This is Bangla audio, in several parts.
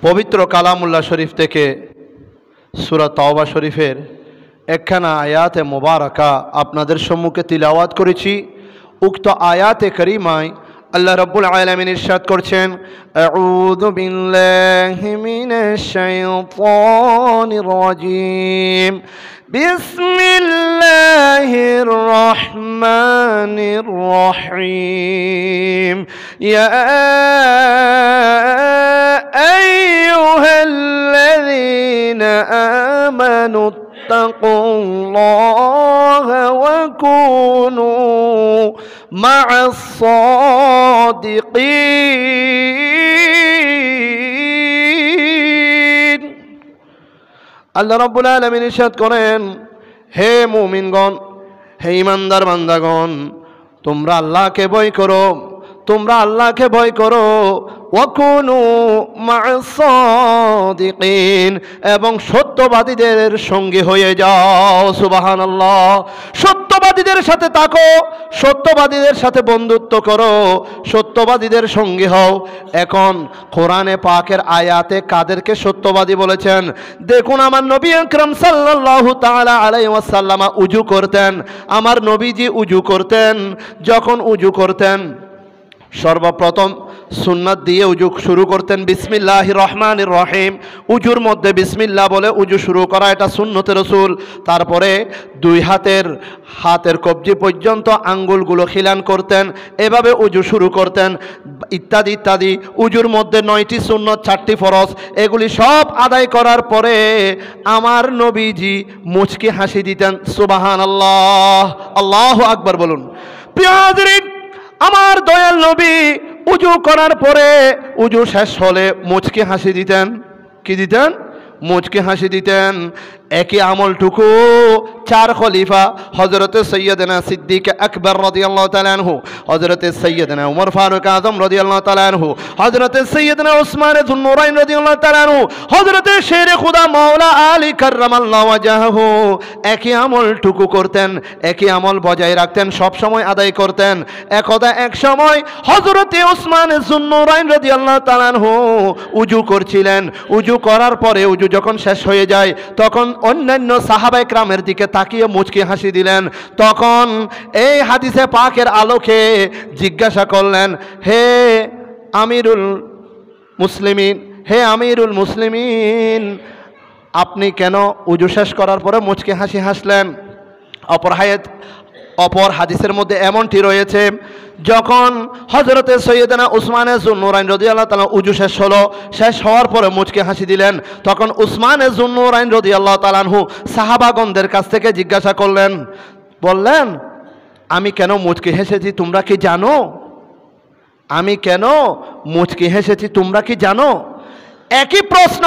পবিত্র কালামুল্লাহ শরীফ থেকে সূরা তাওবা শরীফের একখানা আয়াতে মোবারকা আপনাদের সম্মুখে তিলাওয়াত করেছি। উক্ত আয়াতে করিমায় আল্লাহ রাব্বুল আলামিন ইরশাদ করছেন, আউযু বিল্লাহি মিনাশ শাইতানির রাজীম, বিসমিল্লাহির রহমানির রহিম, ইয়া আইয়ুহাল্লাযীনা আমানু ইত্তাকুল্লাহা ওয়া কুনু মা'আস সাদিকিন। আল্লাহ রাব্বুল আলামিন ইরশাদ করেন, হে মুমিনগণ, হে ঈমানদার বান্দাগণ, তোমরা আল্লাহকে ভয় করো, তোমরা আল্লাহকে ভয় করো। ওয়াকুনু মা'আস সাদিকিন, এবং সত্যবাদীদের সঙ্গে হয়ে যাও। সুবহানাল্লাহ। সত্যবাদীদের সাথে থাকো, সত্যবাদীদের সাথে বন্ধুত্ব করো, সত্যবাদীদের সঙ্গে হও। এখন কোরআনে পাকের আয়াতে কাদেরকে সত্যবাদী বলেছেন দেখুন। আমার নবী আকরাম সাল্লাল্লাহু তাআলা আলাইহি ওয়াসাল্লাম উযু করতেন। আমার নবীজি উযু করতেন। যখন উযু করতেন সর্বপ্রথম সুন্নাত দিয়ে উযু শুরু করতেন, বিসমিল্লাহির রহমানির রহিম। উযুর মধ্যে বিসমিল্লাহ বলে উযু শুরু করা, এটা সুন্নতে রাসূল। তারপরে দুই হাতের কবজি পর্যন্ত আঙ্গুলগুলো খিলান করতেন, এভাবে উযু শুরু করতেন, ইত্যাদি ইত্যাদি। উযুর মধ্যে 9টি সুন্নত, 4টি ফরজ, এগুলি সব আদায় করার পরে আমার নবীজি মুচকি হাসি দিতেন। সুবহানাল্লাহ, আল্লাহু আকবার বলুন। প্রিয় হাজরিন, আমার দয়াল নবী উযু করার পরে উযু শেষ হলে মুচকি হাসি দিতেন। কি দিতেন? মুচকি হাসি দিতেন। একই আমলটুকু 4 খলিফা হযরতে সৈয়দনা সিদ্দিক আকবর রাদিয়াল্লাহু তাআলা আনহু, হযরতে সৈয়দনা উমর ফারুক আযম রাদিয়াল্লাহু তাআলা আনহু, হযরতে সৈয়দনা উসমান যুন নুরাইন রাদিয়াল্লাহু তাআলা আনহু, হযরতে শেরে খুদা মাওলা আলী কাররামাল্লাহু ওয়াজহাহু একই আমলটুকু করতেন, একই আমল বজায় রাখতেন, সব সময় আদায় করতেন। একদা এক সময় হযরতে উসমান যুন নুরাইন রাদিয়াল্লাহু তাআলা আনহু উযু করছিলেন। উযু করার পরে উযু যখন শেষ হয়ে যায় তখন অন্যান্য সাহাবায়ে কেরামের দিকে তাকিয়ে মুচকি হাসি দিলেন। তখন এই হাদিসে পাকের আলোকে জিজ্ঞাসা করলেন, হে আমিরুল মুসলিমিন, হে আমিরুল মুসলিমিন, আপনি কেন উযু শেষ করার পরে মুচকি হাসি হাসলেন? অপর হাদিসের মধ্যে এমনটি রয়েছে, যখন হযরতে সৈয়দনা উসমান যুন নুরাইন রাদিয়াল্লাহু তাআলা উযু শেষ হলো, শেষ হওয়ার পরে মুচকি হাসি দিলেন, তখন উসমান যুন নুরাইন রাদিয়াল্লাহু তাআলা আনহু সাহাবাগণদের কাছ থেকে জিজ্ঞাসা করলেন, বললেন, আমি কেন মুচকি হেসেছি তোমরা কি জানো? আমি কেন মুচকি হেসেছি তোমরা কি জানো? একই প্রশ্ন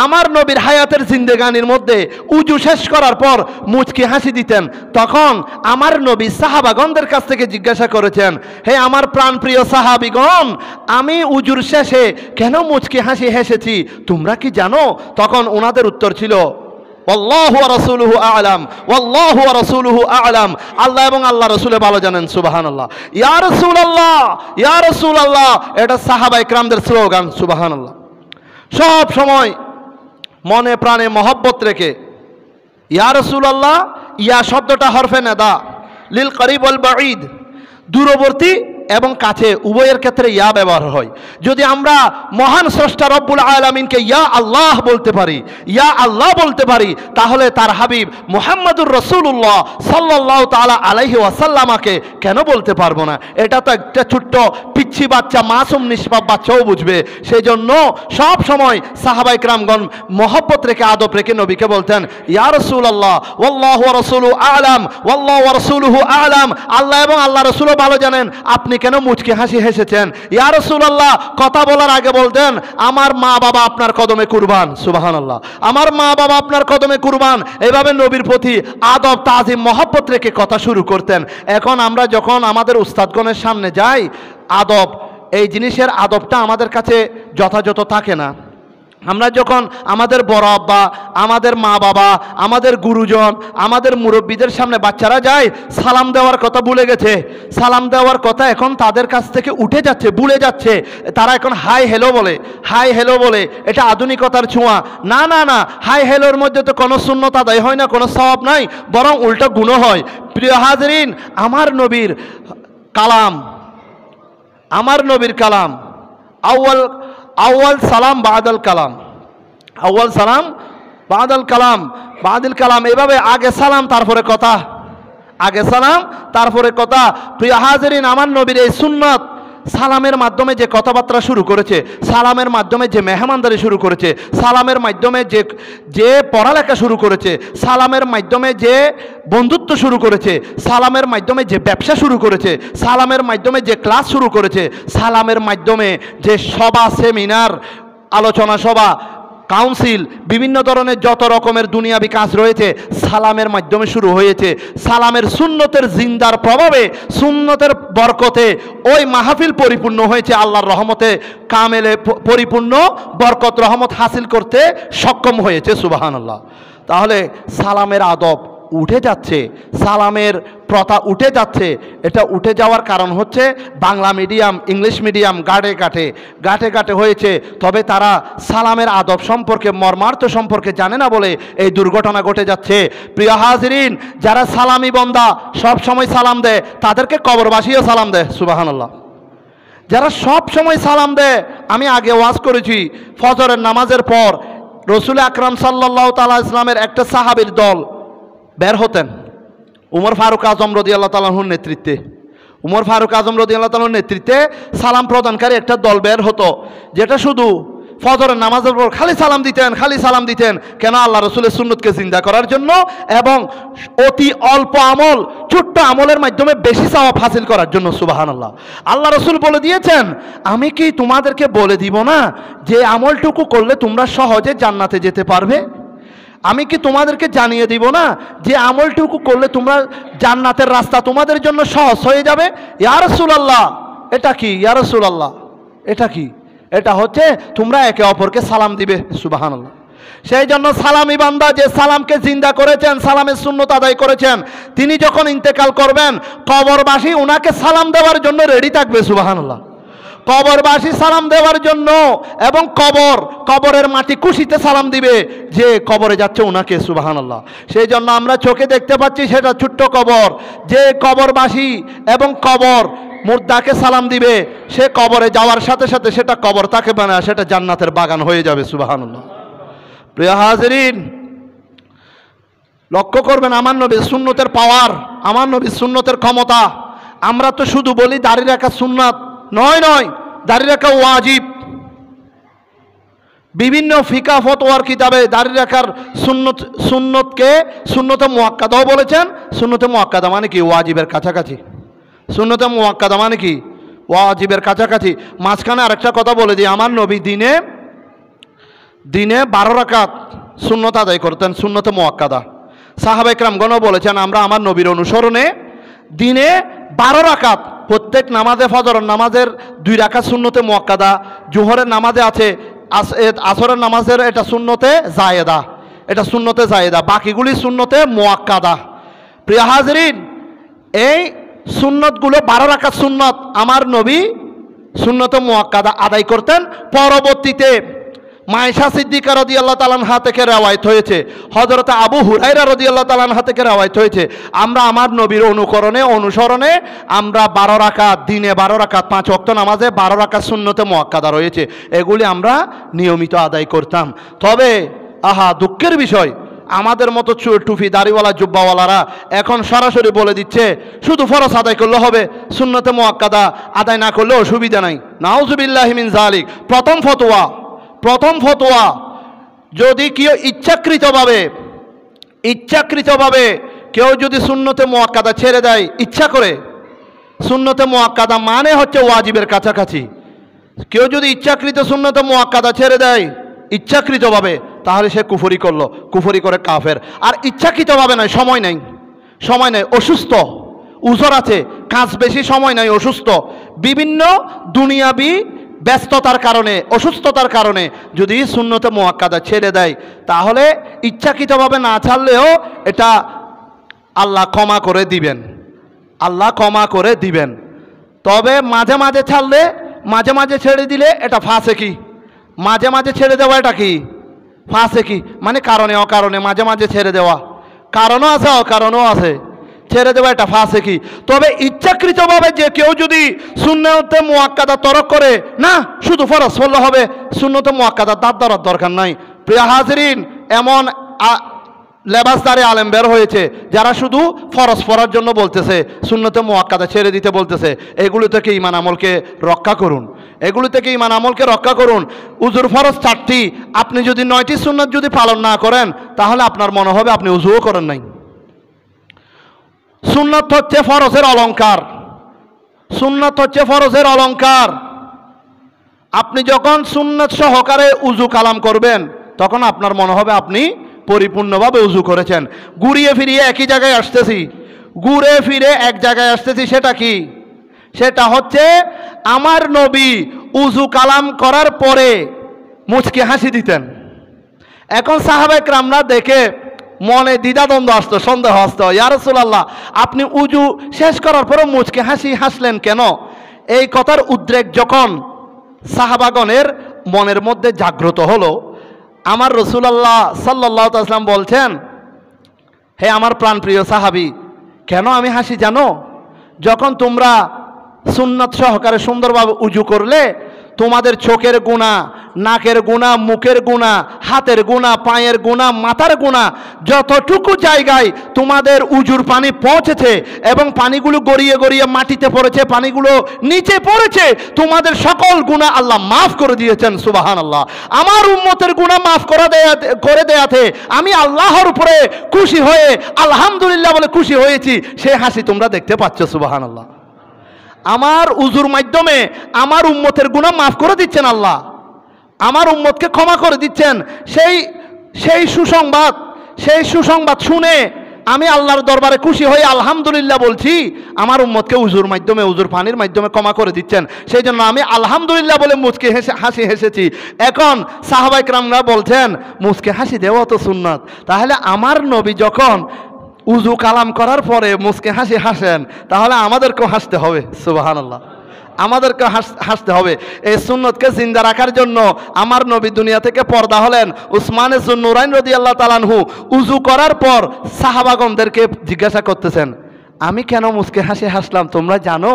আমার নবীর হায়াতের জিন্দেগানির মধ্যে উযু শেষ করার পর মুচকি হাসি দিতেন। তখন আমার নবী সাহাবাগণদের কাছ থেকে জিজ্ঞাসা করেছেন, হে আমার প্রাণপ্রিয় সাহাবীগণ, আমি উযুর শেষে কেন মুচকি হাসি হেসেছি তোমরা কি জানো? তখন ওনাদের উত্তর ছিল, আল্লাহু ওয়া রাসূলুহু আ'লাম, আল্লাহু ওয়া রাসূলুহু আ'লাম, আল্লাহ এবং আল্লাহ রাসূল ভালো জানেন। সুবহানাল্লাহ। ইয়া রাসূলুল্লাহ, ইয়া রাসূলুল্লাহ, এটা সাহাবায়ে কেরামদের স্লোগান। সুবহানাল্লাহ। সব সময় মনে প্রাণে মহব্বত রেখে ইয়া রাসূলুল্লাহ, ইয়া শব্দটা হরফে নেদা, লিল করিব ওয়াল বাঈদ, দূরবর্তী এবং কাছে উভয়ের ক্ষেত্রে ইয়া ব্যবহার হয়। যদি আমরা মহান স্রষ্টা রব্বুল আলামিনকে ইয়া আল্লাহ বলতে পারি, ইয়া আল্লাহ বলতে পারি, তাহলে তার হাবিব মুহাম্মদুর রাসূলুল্লাহ সাল্লাল্লাহু তাআলা আলাইহি ওয়াসাল্লামকে কেন বলতে পারবো না? এটা তো একটা ছোট্ট পিচ্ছি বাচ্চা, মাসুম নিষ্পাপ বাচ্চাও বুঝবে। সেই জন্য সব সময় সাহাবায়ে কেরামগণ মহব্বত রেখে, আদব রেখে নবীকে বলতেন, ইয়া রাসূলুল্লাহ, আল্লাহু ওয়া রাসূলুহু আ'লাম, আল্লাহু ওয়া রাসূলুহু আ'লাম, আল্লাহ এবং আল্লাহ রাসূলও ভালো জানেন, আপনি কেন মুচকি হাসি হেসেছেন? ইয়া রাসূলুল্লাহ, কথা বলার আগে বলতেন, আমার মা বাবা আপনার কদমে কুরবান। সুবহানাল্লাহ। আমার মা বাবা আপনার কদমে কুরবান। এইভাবে নবীর প্রতি আদব, তাজিম, মহব্বত রেখে কথা শুরু করতেন। এখন আমরা যখন আমাদের উস্তাদগণের সামনে যাই, আদব, এই জিনিসের আদবটা আমাদের কাছে যথাযথ থাকে না। আমরা যখন আমাদের বড় আব্বা, আমাদের মা বাবা, আমাদের গুরুজন, আমাদের মুরব্বীদের সামনে বাচ্চারা যায়, সালাম দেওয়ার কথা ভুলে গেছে। সালাম দেওয়ার কথা এখন তাদের কাছ থেকে উঠে যাচ্ছে, ভুলে যাচ্ছে। তারা এখন হাই হ্যালো বলে, হাই হ্যালো বলে। এটা আধুনিকতার ছোঁয়া। না না না, হাই হ্যালোর মধ্যে তো কোনো সুন্নত আদায় হয় না, কোনো সওয়াব নাই, বরং উল্টো গুনাহ হয়। প্রিয় হাজরিন, আমার নবীর কালাম, আমার নবীর কালাম, আউয়াল সালাম বাদাল কালাম, আউয়াল সালাম বাদাল কালাম, বাদিল কালাম, এভাবে আগে সালাম তারপরে কথা, আগে সালাম তারপরে কথা। প্রিয় হাজরিন, আমার নবীর এই সুন্নত, সালামের মাধ্যমে যে কথাবার্তা শুরু করেছে, সালামের মাধ্যমে যে মেহমানদারি শুরু করেছে, সালামের মাধ্যমে যে পড়ালেখা শুরু করেছে, সালামের মাধ্যমে যে বন্ধুত্ব শুরু করেছে, সালামের মাধ্যমে যে ব্যবসা শুরু করেছে, সালামের মাধ্যমে যে ক্লাস শুরু করেছে, সালামের মাধ্যমে যে সভা, সেমিনার, আলোচনা সভা, কাউন্সিল, বিভিন্ন ধরনের যত রকমের দুনিয়াবি কাজ রয়েছে সালামের মাধ্যমে শুরু হয়েছে। সালামের সুন্নতের জিন্দার প্রভাবে, সুন্নতের বরকতে ওই মাহফিল পরিপূর্ণ হয়েছে। আল্লাহর রহমতে কামেলে পরিপূর্ণ বরকত রহমত হাসিল করতে সক্ষম হয়েছে। সুবহানাল্লাহ। তাহলে সালামের আদব উঠে যাচ্ছে, সালামের প্রথা উঠে যাচ্ছে। এটা উঠে যাওয়ার কারণ হচ্ছে বাংলা মিডিয়াম, ইংলিশ মিডিয়াম গাটে গাটে হয়েছে। তবে তারা সালামের আদব সম্পর্কে, মর্মার্থ সম্পর্কে জানে না বলে এই দুর্ঘটনা ঘটে যাচ্ছে। প্রিয় হাজরিন, যারা সালামি বন্দা, সব সময় সালাম দেয়, তাদেরকে কবরবাসীও সালাম দেয়। সুবহানাল্লাহ। যারা সব সময় সালাম দেয়, আমি আগে ওয়াজ করেছি, ফজরের নামাজের পর রসুল আকরাম সাল্লাল্লাহু তাআলা ইসলামের একটা সাহাবীর দল বের হতেন উমর ফারুক আজম রাদিয়াল্লাহু তাআলা আনহুর নেতৃত্বে। উমর ফারুক আজম রাদিয়াল্লাহু তাআলার নেতৃত্বে সালাম প্রদানকারী একটা দল বের হতো, যেটা শুধু ফজরের নামাজের পর খালি সালাম দিতেন, খালি সালাম দিতেন। কেন? আল্লাহ রসুলের সুন্নতকে জিন্দা করার জন্য এবং অতি অল্প আমল, ছোট্ট আমলের মাধ্যমে বেশি সওয়াব হাসিল করার জন্য। সুবহানাল্লাহ। আল্লাহ রসুল বলে দিয়েছেন, আমি কি তোমাদেরকে বলে দিব না যে আমলটুকু করলে তোমরা সহজে জান্নাতে যেতে পারবে? আমি কি তোমাদেরকে জানিয়ে দিব না যে আমলটুকু করলে তোমরা জান্নাতের রাস্তা তোমাদের জন্য সহজ হয়ে যাবে? ইয়া রাসূলুল্লাহ, এটা কি? ইয়া রাসূলুল্লাহ, এটা কি? এটা হচ্ছে তোমরা একে অপরকে সালাম দিবে। সুবহানাল্লাহ। সেই জন্য সালামি বান্দা, যে সালামকে জিন্দা করেছেন, সালামের সুন্নত আদায় করেছেন, তিনি যখন ইন্তেকাল করবেন, কবরবাসী উনাকে সালাম দেওয়ার জন্য রেডি থাকবে। সুবহানাল্লাহ। কবরবাসী সালাম দেওয়ার জন্য, এবং কবরের মাটি খুশিতে সালাম দিবে যে কবরে যাচ্ছে উনাকে। সুবহানাল্লাহ। সেই জন্য আমরা চোখে দেখতে পাচ্ছি সেটা ছোট্ট কবর, যে কবরবাসী এবং কবর মুর্দাকে সালাম দিবে, সে কবরে যাওয়ার সাথে সাথে সেটা কবর তাকে বানায়, সেটা জান্নাতের বাগান হয়ে যাবে। সুবহানাল্লাহ। প্রিয় হাজরিন, লক্ষ্য করবেন আমার নবীর সুন্নতের পাওয়ার, আমার নবীর সুন্নতের ক্ষমতা। আমরা তো শুধু বলি দাড়ি রাখা সুন্নাত, নয়, দাড়ি রাখা ওয়াজিব। বিভিন্ন ফিকা ফতোয়ার কিতাবে দাড়ি রাখার সুন্নতে মুআক্কাদাও বলেছেন। সুন্নতে মুআক্কাদা মানে কি? ওয়াজিবের কাছাকাছি। সুন্নতে মুআক্কাদা মানে কি? ওয়াজিবের কাছাকাছি। মাঝখানে আরেকটা কথা বলে দিই, আমার নবী দিনে 12 রাকাত সুন্নত আদায় করতেন, সুন্নতে মুআক্কাদা। সাহাবা ইকরামগণ বলেছেন, আমরা আমার নবীর অনুসরণে দিনে 12 রাকাত, প্রত্যেক নামাজে, ফজরের নামাজের 2 রাকাত সুন্নতে মুআক্কাদা, জোহরের নামাজে আছে, আসরের নামাজের এটা সুন্নতে জায়েদা, বাকিগুলি সুন্নতে মুআক্কাদা। প্রিয় হাজরিন, এই সুন্নতগুলো 12 রাকাত সুন্নত আমার নবী সুন্নতে মুআক্কাদা আদায় করতেন। পরবর্তীতে মায়েশা সিদ্দিকা রাদিয়াল্লাহু তাআলা আনহা থেকে রওয়ায়াত হয়েছে, হযরত আবু হুরায়রা রাদিয়াল্লাহু তাআলা আনহা থেকে রওয়ায়াত হয়েছে, আমরা আমার নবীর অনুসরণে আমরা 12 রাকাত, দিনে 12 রাকাত, 5 ওয়াক্ত নামাজে 12 রাকাত সুন্নতে মুআক্কাদা রয়েছে, এগুলি আমরা নিয়মিত আদায় করতাম। তবে দুঃখের বিষয়, আমাদের মতো টুপি দাড়িওয়ালা জুব্বাওয়ালারা এখন সরাসরি বলে দিচ্ছে শুধু ফরজ আদায় করলে হবে, সুন্নতে মুআক্কাদা আদায় না করলে অসুবিধা নাই। নাউযুবিল্লাহি মিন যালিক। প্রথম ফতোয়া, যদি কেউ ইচ্ছাকৃতভাবে কেউ যদি সুন্নতে মুআক্কাদা ছেড়ে দেয়, ইচ্ছা করে, সুন্নতে মুআক্কাদা মানে হচ্ছে ওয়াজিবের কাছাকাছি, কেউ যদি ইচ্ছাকৃত সুন্নতে মুআক্কাদা ছেড়ে দেয় ইচ্ছাকৃতভাবে, তাহলে সে কুফরি করে কাফের। আর ইচ্ছাকৃতভাবে নয়, সময় নেই, অসুস্থ, উজর আছে, কাজ বেশি, সময় নাই, অসুস্থ, বিভিন্ন দুনিয়াবি ব্যস্ততার কারণে, অসুস্থতার কারণে যদি সুন্নতে মুআক্কাদা ছেড়ে দেয়, তাহলে ইচ্ছাকৃতভাবে না ছাড়লেও এটা আল্লাহ ক্ষমা করে দিবেন, আল্লাহ ক্ষমা করে দিবেন। তবে মাঝে মাঝে ছাড়লে, মাঝে মাঝে ছেড়ে দিলে এটা ফাসেকি। মাঝে মাঝে ছেড়ে দেওয়া এটা কি? ফাসেকি। মানে কারণে অকারণে মাঝে মাঝে ছেড়ে দেওয়া, কারণও আছে অকারণও আছে, ছেড়ে দেওয়া এটা ফাসেকি। তবে ইচ্ছাকৃতভাবে যে কেউ যদি সুন্নতে মুআক্কাদা তরক করে, না শুধু ফরজ পড়লে হবে, সুন্নতে মুআক্কাদা তার ধরার দরকার নাই। প্রিয় হাজিরিন, এমন লেবাসদারি আলেম বের হয়েছে যারা শুধু ফরজ পড়ার জন্য বলতেছে, সুন্নতে মুআক্কাদা ছেড়ে দিতে বলতেছে। এগুলো থেকে ঈমান আমলকে রক্ষা করুন, এগুলো থেকে ঈমান আমলকে রক্ষা করুন। উজুর ফরজ 4টি, আপনি যদি 9টি সুন্নত যদি পালন না করেন, তাহলে আপনার মনে হবে আপনি উজুও করেন নাই। সুন্নত হচ্ছে ফরজের অলংকার, সুন্নত হচ্ছে ফরজের অলংকার। আপনি যখন সুন্নত সহকারে উজু কালাম করবেন, তখন আপনার মনে হবে আপনি পরিপূর্ণভাবে উজু করেছেন। ঘুরিয়ে ফিরিয়ে একই জায়গায় আসতেছি, ঘুরে ফিরে এক জায়গায় আসতেছি, সেটা কি? সেটা হচ্ছে আমার নবী উজু কালাম করার পরে মুচকি হাসি দিতেন। এখন সাহাবায়ে কেরামরা দেখে মনে দ্বিধাদ্বন্দ্ব আসতো, সন্দেহ আসতো, ইয়া রাসূলুল্লাহ আপনি উজু শেষ করার পরে মুচকি হাসি হাসলেন কেন? এই কথার উদ্রেক যখন সাহাবাগণের মনের মধ্যে জাগ্রত হলো, আমার রাসূলুল্লাহ সাল্লাল্লাহু আলাইহি ওয়াসাল্লাম বলছেন, হে আমার প্রাণপ্রিয় সাহাবী, কেন আমি হাসি জানো? যখন তোমরা সুন্নত সহকারে সুন্দরভাবে উজু করলে, তোমাদের চোখের গুনাহ, নাকের গুনাহ, মুখের গুনাহ, হাতের গুনাহ, পায়ের গুনাহ, মাথার গুনাহ, যতটুকু জায়গায় তোমাদের উজুর পানি পৌঁছেছে এবং পানিগুলো গড়িয়ে গড়িয়ে মাটিতে পড়েছে, পানিগুলো নিচে পড়েছে, তোমাদের সকল গুনাহ আল্লাহ মাফ করে দিয়েছেন। সুবহানাল্লাহ। আমার উম্মতের গুনাহ মাফ করে দেয়াতে আমি আল্লাহর উপরে খুশি হয়ে আলহামদুলিল্লাহ বলে খুশি হয়েছি, সেই হাসি তোমরা দেখতে পাচ্ছ। সুবহানাল্লাহ। আমার উজুর মাধ্যমে আমার উম্মতের গুনাহ মাফ করে দিচ্ছেন আল্লাহ, আমার উম্মতকে ক্ষমা করে দিচ্ছেন। সেই সুসংবাদ শুনে আমি আল্লাহর দরবারে খুশি হয়ে আলহামদুলিল্লাহ বলছি। আমার উম্মতকে উজুর মাধ্যমে, উজুর পানির মাধ্যমে ক্ষমা করে দিচ্ছেন, সেই জন্য আমি আলহামদুলিল্লাহ বলে মুচকি হাসি হেসেছি। এখন সাহাবায়ে কেরামরা বলছেন, মুচকি হাসি দেওয়া তো সুন্নাত, তাহলে আমার নবী যখন উজু কালাম করার পরে মুচকি হাসি হাসেন, তাহলে আমাদেরকেও হাসতে হবে। সুবহানাল্লাহ। আমাদেরকে হাসতে হবে। এই সুন্নতকে জিন্দা রাখার জন্য আমার নবী দুনিয়া থেকে পর্দা হলেন। উসমানে যুন্নুরাইন রাদিয়াল্লাহু তাআলা আনহু উজু করার পর সাহাবাগণদেরকে জিজ্ঞাসা করতেছেন, আমি কেন মুচকি হাসি হাসলাম তোমরা জানো?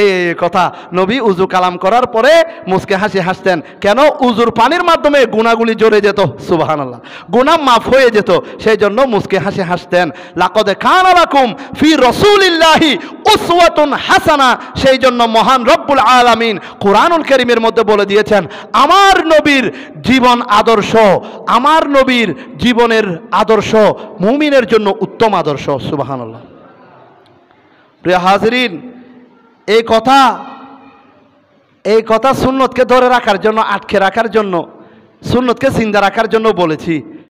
এই কথা। নবী উজু কালাম করার পরে মুচকি হাসি হাসতেন কেন? উজুর পানির মাধ্যমে গুনাহগুলি ঝরে যেত। সুবহানাল্লাহ। গুনাহ মাফ হয়ে যেত, সেই জন্য মুচকি হাসি হাসতেন। লাকাদ কানা লাকুম ফি রাসূলিল্লাহি উসওয়াতুন হাসানা, সেই জন্য মহান রব্বুল আলামিন কুরআনুল কারীমের মধ্যে বলে দিয়েছেন, আমার নবীর জীবন আদর্শ, আমার নবীর জীবনের আদর্শ মুমিনের জন্য উত্তম আদর্শ। সুবহানাল্লাহ। প্রিয় হাজিরিন, এই কথা সুন্নতকে ধরে রাখার জন্য, আটকে রাখার জন্য, সুন্নতকে জিন্দা রাখার জন্য বলেছি।